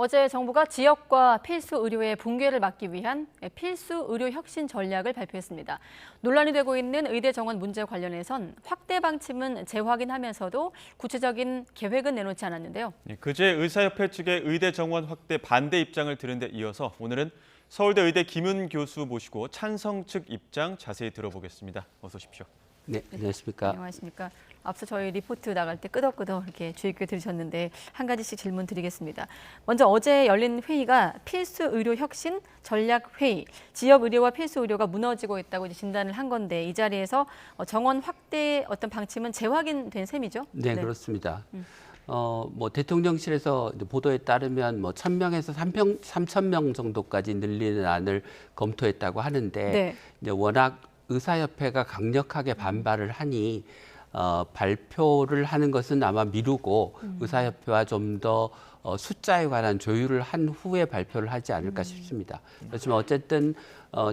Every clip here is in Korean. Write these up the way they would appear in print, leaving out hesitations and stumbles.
어제 정부가 지역과 필수 의료의 붕괴를 막기 위한 필수 의료 혁신 전략을 발표했습니다. 논란이 되고 있는 의대 정원 문제 관련해선 확대 방침은 재확인하면서도 구체적인 계획은 내놓지 않았는데요. 그제 의사협회 측의 의대 정원 확대 반대 입장을 들은 데 이어서 오늘은 서울대 의대 김윤 교수 모시고 찬성 측 입장 자세히 들어보겠습니다. 어서 오십시오. 네, 안녕하십니까. 안녕하십니까. 앞서 저희 리포트 나갈 때 끄덕끄덕 이렇게 주의 깊게 들으셨는데 한 가지씩 질문 드리겠습니다. 먼저 어제 열린 회의가 필수 의료 혁신 전략 회의, 지역 의료와 필수 의료가 무너지고 있다고 이제 진단을 한 건데 이 자리에서 정원 확대 어떤 방침은 재확인된 셈이죠? 네, 그렇습니다. 대통령실에서 보도에 따르면 1,000명에서 3,000명 정도까지 늘리는 안을 검토했다고 하는데 네. 이제 워낙 의사협회가 강력하게 반발을 하니 발표를 하는 것은 아마 미루고 의사협회와 좀 더 숫자에 관한 조율을 한 후에 발표를 하지 않을까 싶습니다. 그렇지만 어쨌든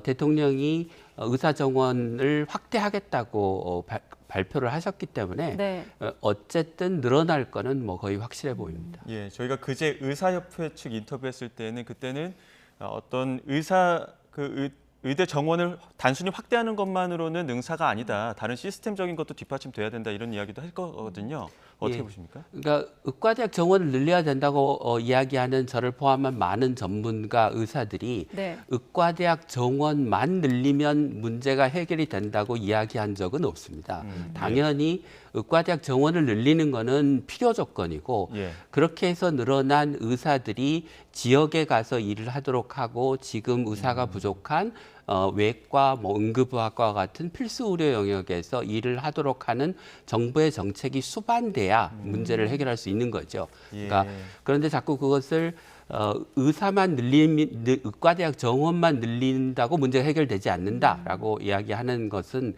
대통령이 의사 정원을 확대하겠다고 발표를 하셨기 때문에 네. 어쨌든 늘어날 거는 거의 확실해 보입니다. 예, 저희가 그제 의사협회 측 인터뷰했을 때는 그때는 어떤 의대 정원을 단순히 확대하는 것만으로는 능사가 아니다. 다른 시스템적인 것도 뒷받침돼야 된다. 이런 이야기도 할 거거든요. 어떻게 보십니까? 그러니까 의과대학 정원을 늘려야 된다고 이야기하는 저를 포함한 많은 전문가 의사들이 네. 의과대학 정원만 늘리면 문제가 해결이 된다고 이야기한 적은 없습니다. 당연히 의과대학 정원을 늘리는 것은 필요 조건이고 예. 그렇게 해서 늘어난 의사들이 지역에 가서 일을 하도록 하고 지금 의사가 부족한 외과, 응급의학과 같은 필수 의료 영역에서 일을 하도록 하는 정부의 정책이 수반돼야 문제를 해결할 수 있는 거죠. 그러니까 그런데 자꾸 그것을 의사만 의과대학 정원만 늘린다고 문제가 해결되지 않는다라고 이야기하는 것은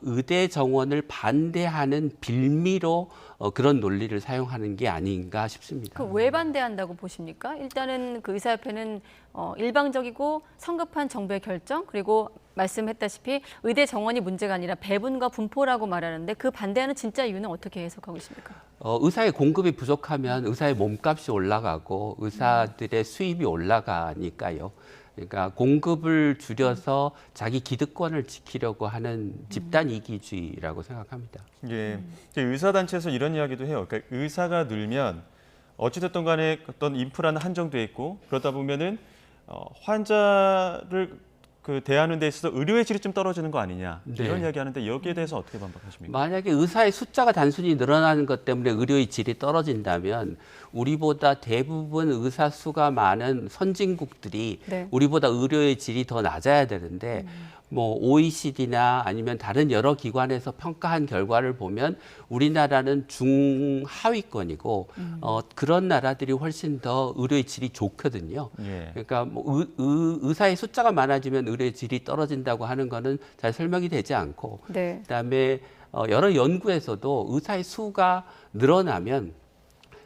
의대 정원을 반대하는 빌미로 그런 논리를 사용하는 게 아닌가 싶습니다. 그 왜 반대한다고 보십니까? 일단은 그 의사협회는 일방적이고 성급한 정부의 결정 그리고 말씀했다시피 의대 정원이 문제가 아니라 배분과 분포라고 말하는데 그 반대하는 진짜 이유는 어떻게 해석하고 있습니까? 의사의 공급이 부족하면 의사의 몸값이 올라가고 의사들의 수입이 올라가니까요. 그러니까 공급을 줄여서 자기 기득권을 지키려고 하는 집단 이기주의라고 생각합니다. 예, 의사단체에서 이런 이야기도 해요. 그러니까 의사가 늘면 어찌됐든 간에 어떤 인프라는 한정돼 있고 그러다 보면은 환자를 대하는 데 있어서 의료의 질이 좀 떨어지는 거 아니냐 이런 네. 이야기하는데 여기에 대해서 어떻게 반박하십니까? 만약에 의사의 숫자가 단순히 늘어나는 것 때문에 의료의 질이 떨어진다면 우리보다 대부분 의사 수가 많은 선진국들이 네. 우리보다 의료의 질이 더 낮아야 되는데 OECD나 아니면 다른 여러 기관에서 평가한 결과를 보면 우리나라는 중하위권이고 그런 나라들이 훨씬 더 의료의 질이 좋거든요. 예. 그러니까 의사의 숫자가 많아지면 의료의 질이 떨어진다고 하는 거는 잘 설명이 되지 않고 네. 그다음에 여러 연구에서도 의사의 수가 늘어나면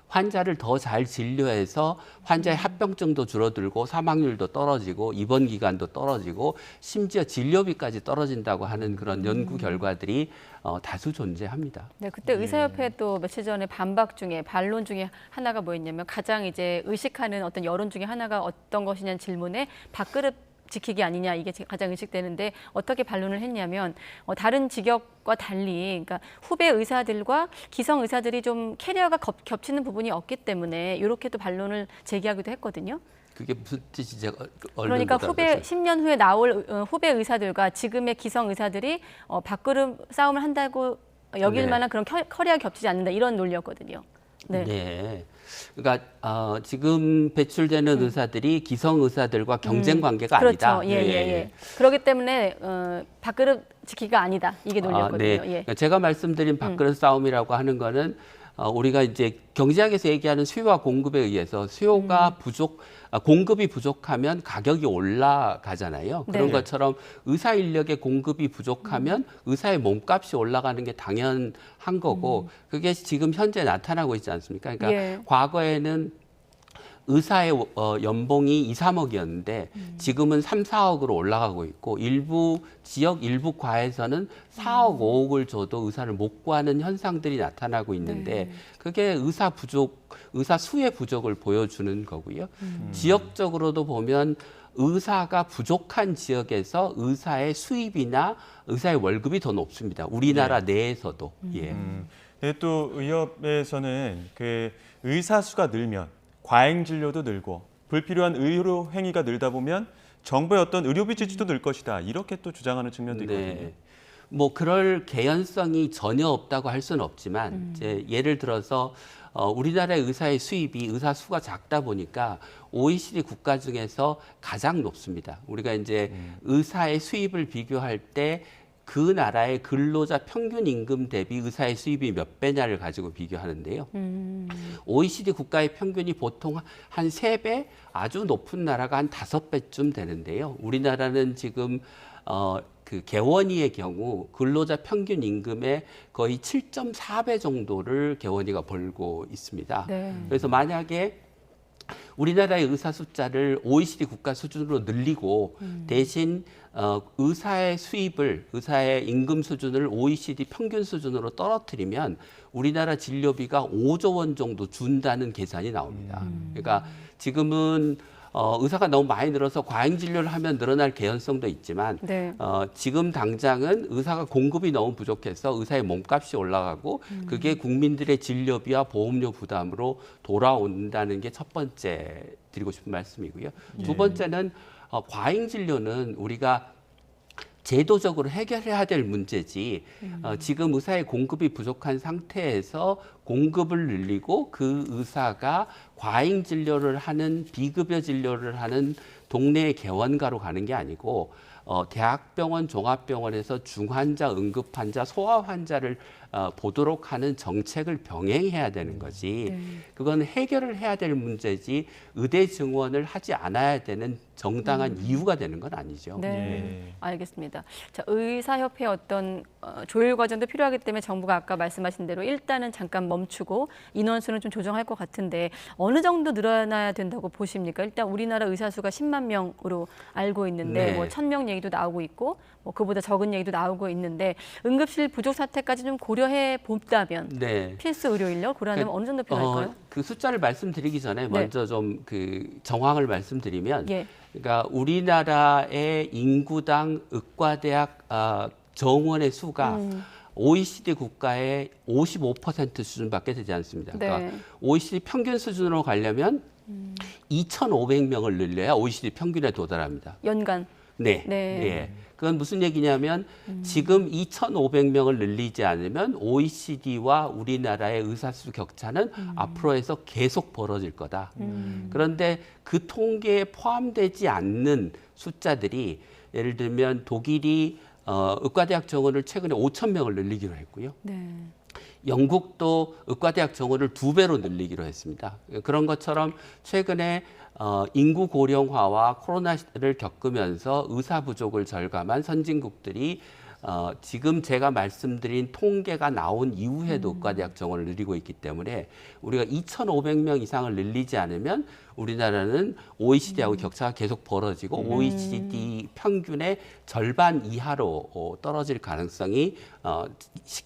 환자를 더 잘 진료해서 환자의 합병증도 줄어들고 사망률도 떨어지고 입원 기간도 떨어지고 심지어 진료비까지 떨어진다고 하는 그런 연구 결과들이 다수 존재합니다. 네, 그때 의사협회 또 며칠 전에 반박 중에 반론 중에 하나가 뭐였냐면 가장 이제 의식하는 어떤 여론 중에 하나가 어떤 것이냐는 질문에 밥그릇 지키기 아니냐 이게 가장 의식되는데 어떻게 반론을 했냐면 다른 직역과 달리 그러니까 후배 의사들과 기성 의사들이 좀 캐리어가 겹치는 부분이 없기 때문에 이렇게 또 반론을 제기하기도 했거든요. 그게 무슨 뜻이지? 제가 그러니까 후배 10년 후에 나올 후배 의사들과 지금의 기성 의사들이 밥그릇 싸움을 한다고 여길 네. 만한 그런 커리어가 겹치지 않는다 이런 논리였거든요. 네. 네. 그러니까 지금 배출되는 의사들이 기성 의사들과 경쟁 관계가 그렇죠. 아니다. 예. 그렇기 때문에 밥그릇 지키기가 아니다. 이게 논리였거든요. 네. 예. 그러니까 제가 말씀드린 밥그릇 싸움이라고 하는 거는 우리가 이제 경제학에서 얘기하는 수요와 공급에 의해서 공급이 부족하면 가격이 올라가잖아요. 그런 네. 것처럼 의사 인력의 공급이 부족하면 의사의 몸값이 올라가는 게 당연한 거고 그게 지금 현재 나타나고 있지 않습니까? 그러니까 예. 과거에는 의사의 연봉이 2, 3억이었는데 지금은 3, 4억으로 올라가고 있고 일부 지역 일부 과에서는 4억, 5억을 줘도 의사를 못 구하는 현상들이 나타나고 있는데 그게 의사 부족, 의사 수의 부족을 보여주는 거고요. 지역적으로도 보면 의사가 부족한 지역에서 의사의 수입이나 의사의 월급이 더 높습니다. 우리나라 내에서도. 예. 근데 또 의협에서는 그 의사 수가 늘면 과잉 진료도 늘고 불필요한 의료 행위가 늘다 보면 정부의 어떤 의료비 지출도 늘 것이다. 이렇게 또 주장하는 측면도 있거든요. 네. 뭐 그럴 개연성이 전혀 없다고 할 수는 없지만 이제 예를 들어서 우리나라의 의사의 수입이 의사 수가 작다 보니까 OECD 국가 중에서 가장 높습니다. 우리가 이제 의사의 수입을 비교할 때 그 나라의 근로자 평균 임금 대비 의사의 수입이 몇 배냐를 가지고 비교하는데요. OECD 국가의 평균이 보통 한 3배, 아주 높은 나라가 한 5배쯤 되는데요. 우리나라는 지금 그 개원이의 경우 근로자 평균 임금의 거의 7.4배 정도를 개원이가 벌고 있습니다. 네. 그래서 만약에 우리나라의 의사 숫자를 OECD 국가 수준으로 늘리고 대신 의사의 수입을, 의사의 임금 수준을 OECD 평균 수준으로 떨어뜨리면 우리나라 진료비가 5조 원 정도 준다는 계산이 나옵니다. 그러니까 지금은 의사가 너무 많이 늘어서 과잉 진료를 하면 늘어날 개연성도 있지만 네. 지금 당장은 의사가 공급이 너무 부족해서 의사의 몸값이 올라가고 그게 국민들의 진료비와 보험료 부담으로 돌아온다는 게 첫 번째 드리고 싶은 말씀이고요. 두 번째는 과잉 진료는 우리가 제도적으로 해결해야 될 문제지 지금 의사의 공급이 부족한 상태에서 공급을 늘리고 그 의사가 과잉 진료를 하는 비급여 진료를 하는 동네의 개원가로 가는 게 아니고 대학병원, 종합병원에서 중환자, 응급환자, 소아환자를 보도록 하는 정책을 병행해야 되는 거지. 그건 해결을 해야 될 문제지 의대 증원을 하지 않아야 되는 정당한 이유가 되는 건 아니죠. 네, 예. 알겠습니다. 자, 의사협회 어떤 조율 과정도 필요하기 때문에 정부가 아까 말씀하신 대로 일단은 잠깐 멈추고 인원수는 좀 조정할 것 같은데 어느 정도 늘어나야 된다고 보십니까? 일단 우리나라 의사 수가 10만 명으로 알고 있는데 네. 뭐 1,000명 얘기도 나오고 있고 뭐 그보다 적은 얘기도 나오고 있는데 응급실 부족 사태까지 좀 고려해 본다면 네. 필수 의료 인력 고려하려면 어느 정도 필요할까요? 그 숫자를 말씀드리기 전에 네. 먼저 좀 그 정황을 말씀드리면 예. 그러니까 우리나라의 인구당 의과대학 정원의 수가 OECD 국가의 55% 수준밖에 되지 않습니다. 네. 그러니까 OECD 평균 수준으로 가려면 2,500명을 늘려야 OECD 평균에 도달합니다. 연간. 네. 네. 예. 그건 무슨 얘기냐면 지금 2,500명을 늘리지 않으면 OECD와 우리나라의 의사수 격차는 앞으로에서 계속 벌어질 거다. 그런데 그 통계에 포함되지 않는 숫자들이 예를 들면 독일이 의과대학 정원을 최근에 5,000명을 늘리기로 했고요. 네. 영국도 의과대학 정원을 2배로 늘리기로 했습니다. 그런 것처럼 최근에 인구 고령화와 코로나를 겪으면서 의사 부족을 절감한 선진국들이 지금 제가 말씀드린 통계가 나온 이후에도 의과대학 정원을 늘리고 있기 때문에 우리가 2,500명 이상을 늘리지 않으면 우리나라는 OECD하고 격차가 계속 벌어지고 OECD 평균의 절반 이하로 떨어질 가능성이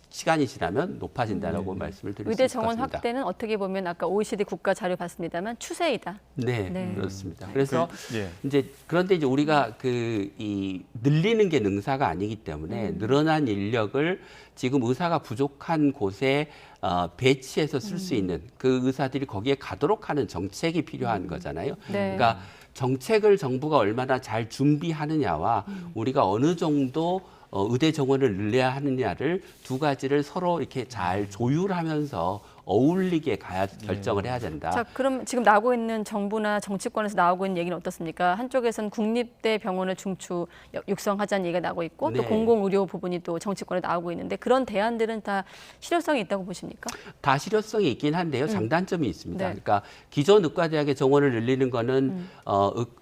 시간이 지나면 높아진다라고 말씀을 드릴 수 의대 있을 것 정원 같습니다. 확대는 어떻게 보면 아까 OECD 국가 자료 봤습니다만 추세이다. 네, 네. 그렇습니다. 그래서 예. 이제 그런데 이제 우리가 이 늘리는 게 능사가 아니기 때문에 늘어난 인력을 지금 의사가 부족한 곳에 배치해서 쓸 수 있는 그 의사들이 거기에 가도록 하는 정책이 필요한 거잖아요. 네. 그러니까 정책을 정부가 얼마나 잘 준비하느냐와 우리가 어느 정도 의대 정원을 늘려야 하느냐를 두 가지를 서로 이렇게 잘 조율하면서 어울리게 가야 결정을 해야 된다. 자, 그럼 지금 나오고 있는 정부나 정치권에서 나오고 있는 얘기는 어떻습니까? 한쪽에서는 국립대 병원을 육성하자는 얘기가 나오고 있고 또 네. 공공의료 부분이 또 정치권에 나오고 있는데 그런 대안들은 다 실효성이 있다고 보십니까? 다 실효성이 있긴 한데요. 장단점이 있습니다. 네. 그러니까 기존 의과대학의 정원을 늘리는 거는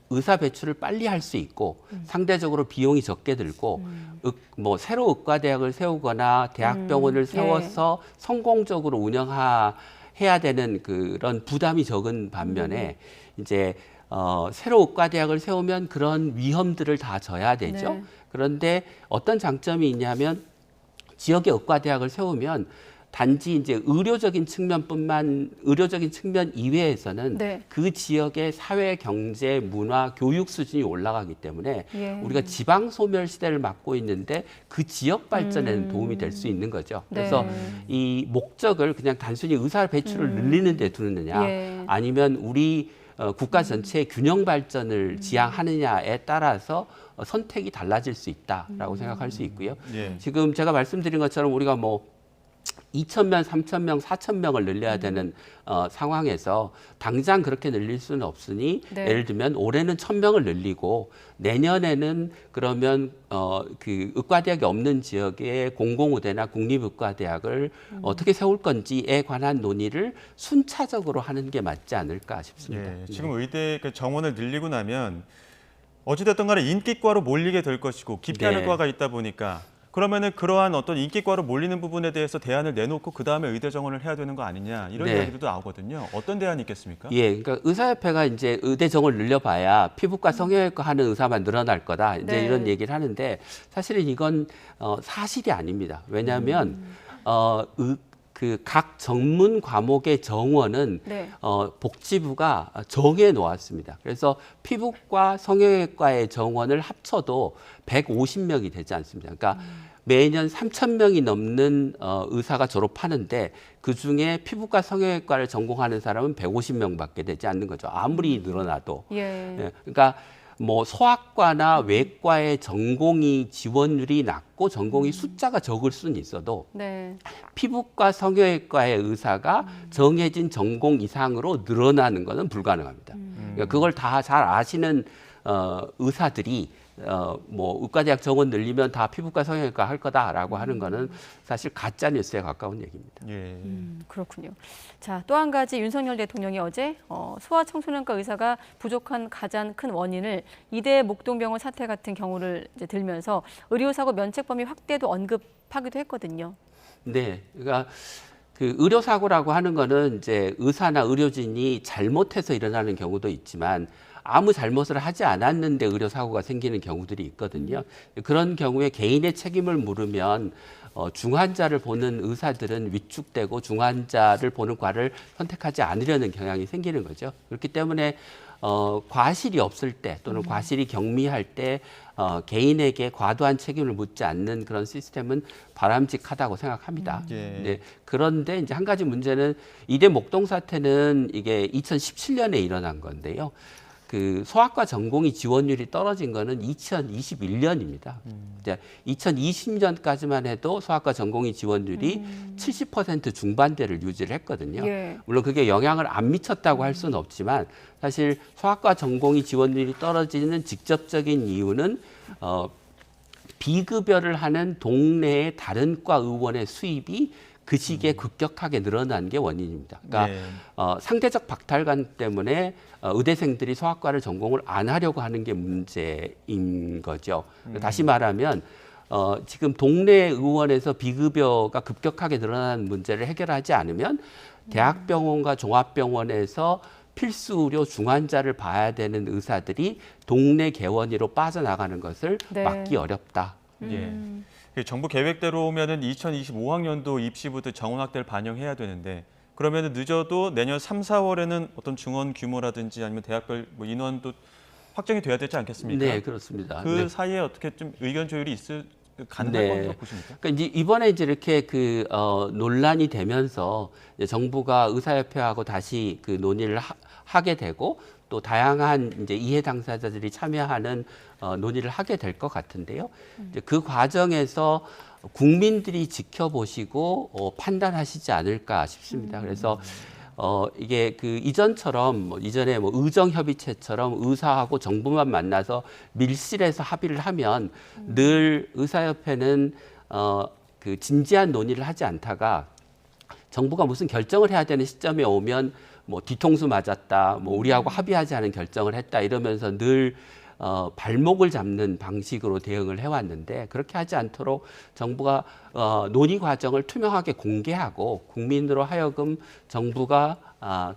의사 배출을 빨리 할 수 있고 상대적으로 비용이 적게 들고 뭐 새로 의과대학을 세우거나 대학병원을 세워서 성공적으로 운영해야 되는 그런 부담이 적은 반면에 이제 새로 의과대학을 세우면 그런 위험들을 다 져야 되죠. 네. 그런데 어떤 장점이 있냐면 지역의 의과대학을 세우면 단지 이제 의료적인 측면 이외에서는 네. 그 지역의 사회, 경제, 문화, 교육 수준이 올라가기 때문에 예. 우리가 지방 소멸 시대를 맞고 있는데 그 지역 발전에는 도움이 될 수 있는 거죠. 그래서 네. 이 목적을 그냥 단순히 의사 배출을 늘리는 데 두느냐 예. 아니면 우리 국가 전체의 균형 발전을 지향하느냐에 따라서 선택이 달라질 수 있다라고 생각할 수 있고요. 예. 지금 제가 말씀드린 것처럼 우리가 뭐 2,000명, 3,000명, 4,000명을 늘려야 되는 상황에서 당장 그렇게 늘릴 수는 없으니 네. 예를 들면 올해는 1,000명을 늘리고 내년에는 그러면 그 의과대학이 없는 지역의 공공의대나 국립의과대학을 어떻게 세울 건지에 관한 논의를 순차적으로 하는 게 맞지 않을까 싶습니다. 예, 지금 의대 그 정원을 늘리고 나면 어찌됐든 간에 인기과로 몰리게 될 것이고 기피하는 네. 과가 있다 보니까 그러면은 그러한 어떤 인기과로 몰리는 부분에 대해서 대안을 내놓고 그 다음에 의대 정원을 해야 되는 거 아니냐 이런 네. 이야기도 나오거든요. 어떤 대안이 있겠습니까? 예, 그러니까 의사협회가 이제 의대 정원을 늘려봐야 피부과 성형외과 하는 의사만 늘어날 거다. 이제 네. 이런 얘기를 하는데 사실은 이건 사실이 아닙니다. 왜냐하면 그 각 전문 과목의 정원은 네. 복지부가 정해 놓았습니다. 그래서 피부과 성형외과의 정원을 합쳐도 150명이 되지 않습니다. 그러니까 매년 3,000명이 넘는 의사가 졸업하는데 그중에 피부과 성형외과를 전공하는 사람은 150명밖에 되지 않는 거죠. 아무리 늘어나도. 예. 예, 그러니까 뭐 소아과나 외과의 전공의 지원율이 낮고 전공의 숫자가 적을 수는 있어도 네. 피부과 성형외과의 의사가 정해진 전공 이상으로 늘어나는 것은 불가능합니다. 그러니까 그걸 다 잘 아시는 의사들이 뭐 의과대학 정원 늘리면 다 피부과 성형외과 할 거다라고 하는 거는 사실 가짜 뉴스에 가까운 얘기입니다. 예. 그렇군요. 자, 또 한 가지 윤석열 대통령이 어제 소아청소년과 의사가 부족한 가장 큰 원인을 이대 목동병원 사태 같은 경우를 이제 들면서 의료사고 면책 범위 확대도 언급하기도 했거든요. 네, 그러니까 그 의료사고라고 하는 거는 이제 의사나 의료진이 잘못해서 일어나는 경우도 있지만 아무 잘못을 하지 않았는데 의료사고가 생기는 경우들이 있거든요. 그런 경우에 개인의 책임을 물으면 중환자를 보는 의사들은 위축되고 중환자를 보는 과를 선택하지 않으려는 경향이 생기는 거죠. 그렇기 때문에 과실이 없을 때 또는 과실이 경미할 때 개인에게 과도한 책임을 묻지 않는 그런 시스템은 바람직하다고 생각합니다. 예. 네, 그런데 이제 한 가지 문제는 이대 목동 사태는 이게 2017년에 일어난 건데요. 그 소아과 전공의 지원율이 떨어진 거는 2021년입니다. 이제 2020년까지만 해도 소아과 전공의 지원율이 70% 중반대를 유지를 했거든요. 예. 물론 그게 영향을 안 미쳤다고 할 수는 없지만 사실 소아과 전공의 지원율이 떨어지는 직접적인 이유는 비급여를 하는 동네의 다른 과 의원의 수입이 그 시기에 급격하게 늘어난 게 원인입니다. 그러니까 네. 상대적 박탈감 때문에 의대생들이 소아과를 전공을 안 하려고 하는 게 문제인 거죠. 다시 말하면 지금 동네 의원에서 비급여가 급격하게 늘어나는 문제를 해결하지 않으면 대학병원과 종합병원에서 필수 의료 중환자를 봐야 되는 의사들이 동네 개원이로 빠져나가는 것을 네. 막기 어렵다. 예. 정부 계획대로면은 2025학년도 입시부터 정원 확대를 반영해야 되는데 그러면은 늦어도 내년 3, 4월에는 어떤 증원 규모라든지 아니면 대학별 뭐 인원도 확정이 돼야 되지 않겠습니까? 네, 그렇습니다. 그 네. 사이에 어떻게 좀 의견 조율이 가능할 네. 거라고 보십니까? 그러니까 이제 이번에 이제 이렇게 그 논란이 되면서 이제 정부가 의사협회하고 다시 그 논의를 하게 되고 또 다양한 이제 이해 당사자들이 참여하는 논의를 하게 될 것 같은데요. 이제 그 과정에서 국민들이 지켜보시고 판단하시지 않을까 싶습니다. 그래서 이게 그 이전처럼 이전에 뭐 의정협의체처럼 의사하고 정부만 만나서 밀실에서 합의를 하면 늘 의사협회는 그 진지한 논의를 하지 않다가 정부가 무슨 결정을 해야 되는 시점에 오면 뭐 뒤통수 맞았다, 뭐 우리하고 합의하지 않은 결정을 했다 이러면서 늘 발목을 잡는 방식으로 대응을 해왔는데 그렇게 하지 않도록 정부가 논의 과정을 투명하게 공개하고 국민으로 하여금 정부가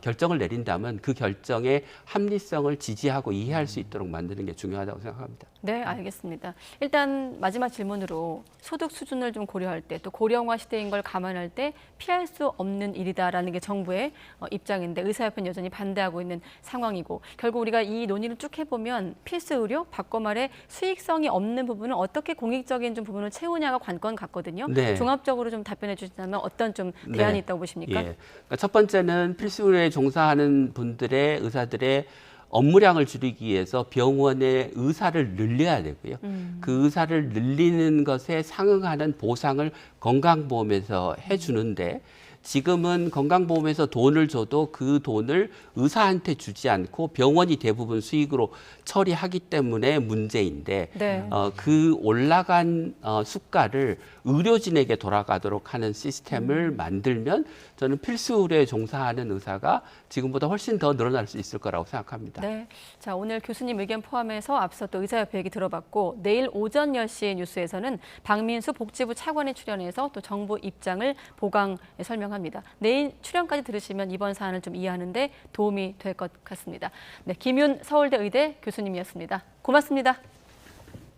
결정을 내린다면 그 결정의 합리성을 지지하고 이해할 수 있도록 만드는 게 중요하다고 생각합니다. 네, 알겠습니다. 일단 마지막 질문으로 소득 수준을 좀 고려할 때 또 고령화 시대인 걸 감안할 때 피할 수 없는 일이다라는 게 정부의 입장인데 의사협회는 여전히 반대하고 있는 상황이고 결국 우리가 이 논의를 쭉 해보면 필수 의료, 바꿔 말해 수익성이 없는 부분은 어떻게 공익적인 좀 부분을 채우냐가 관건 같거든요. 네. 종합적으로 좀 답변해 주신다면 어떤 좀 대안이 네. 있다고 보십니까? 예. 그러니까 첫 번째는 필수 의료에 종사하는 분들의 의사들의 업무량을 줄이기 위해서 병원의 의사를 늘려야 되고요. 그 의사를 늘리는 것에 상응하는 보상을 건강보험에서 해주는데 지금은 건강보험에서 돈을 줘도 그 돈을 의사한테 주지 않고 병원이 대부분 수익으로 처리하기 때문에 문제인데 네. 그 올라간 수가를 의료진에게 돌아가도록 하는 시스템을 만들면 저는 필수 의료에 종사하는 의사가 지금보다 훨씬 더 늘어날 수 있을 거라고 생각합니다. 네. 자, 오늘 교수님 의견 포함해서 앞서 또 의사협회 얘기 들어봤고 내일 오전 10시 뉴스에서는 박민수 복지부 차관이 출연해서 또 정부 입장을 보강 설명합니다. 내일 출연까지 들으시면 이번 사안을 좀 이해하는 데 도움이 될 것 같습니다. 네, 김윤 서울대 의대 교수님이었습니다. 고맙습니다.